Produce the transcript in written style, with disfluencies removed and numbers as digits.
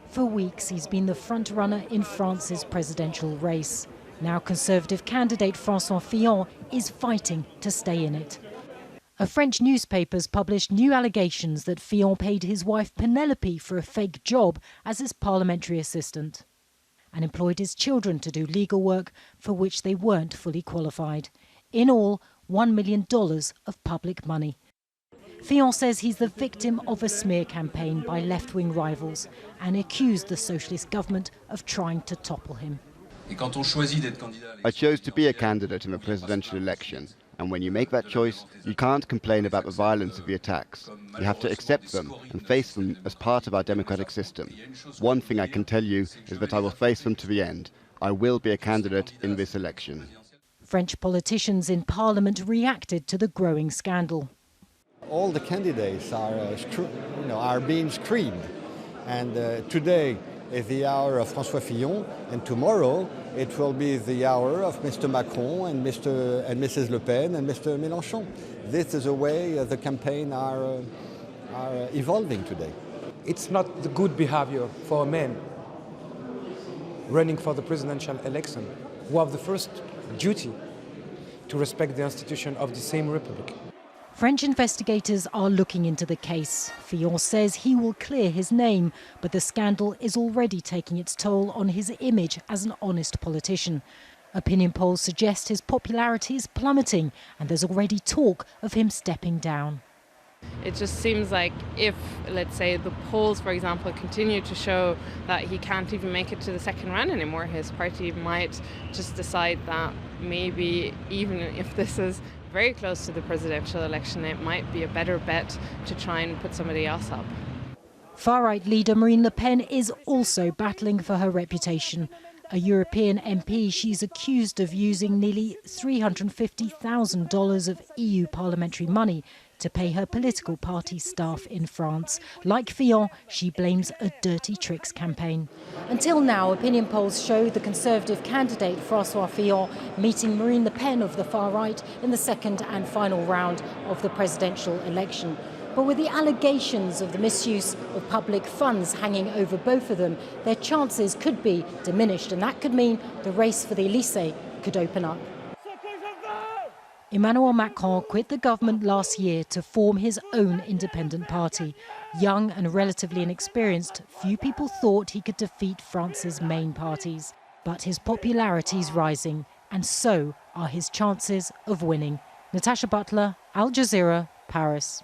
For weeks, he's been the front-runner in France's presidential race. Now Conservative candidate Francois Fillon is fighting to stay in it. A French newspaper's published new allegations that Fillon paid his wife Penelope for a fake job as his parliamentary assistant and employed his children to do legal work for which they weren't fully qualified. In all, $1 million of public money. Fillon says he's the victim of a smear campaign by left-wing rivals and accused the socialist government of trying to topple him. I chose to be a candidate in the presidential election, and when you make that choice, you can't complain about the violence of the attacks. You have to accept them and face them as part of our democratic system. One thing I can tell you is that I will face them to the end. I will be a candidate in this election. French politicians in Parliament reacted to the growing scandal. All the candidates are being screened, and today is the hour of Francois Fillon, and tomorrow it will be the hour of Mr. Macron and Mrs. Le Pen and Mr. Mélenchon. This is the way the campaign are evolving today. It's not the good behavior for a man running for the presidential election who have the first duty to respect the institution of the same republic. French investigators are looking into the case. Fillon says he will clear his name, but the scandal is already taking its toll on his image as an honest politician. Opinion polls suggest his popularity is plummeting, and there's already talk of him stepping down. It just seems like if, let's say, the polls, for example, continue to show that he can't even make it to the second round anymore, his party might just decide that maybe even if this is very close to the presidential election, it might be a better bet to try and put somebody else up. Far-right leader Marine Le Pen is also battling for her reputation. A European MP, she's accused of using nearly $350,000 of EU parliamentary money to pay her political party staff in France. Like Fillon, she blames a dirty tricks campaign. Until now, opinion polls show the Conservative candidate Francois Fillon meeting Marine Le Pen of the far right in the second and final round of the presidential election. But with the allegations of the misuse of public funds hanging over both of them, their chances could be diminished, and that could mean the race for the Élysée could open up. Emmanuel Macron quit the government last year to form his own independent party. Young and relatively inexperienced, few people thought he could defeat France's main parties. But his popularity is rising, and so are his chances of winning. Natacha, Butler, Al Jazeera, Paris.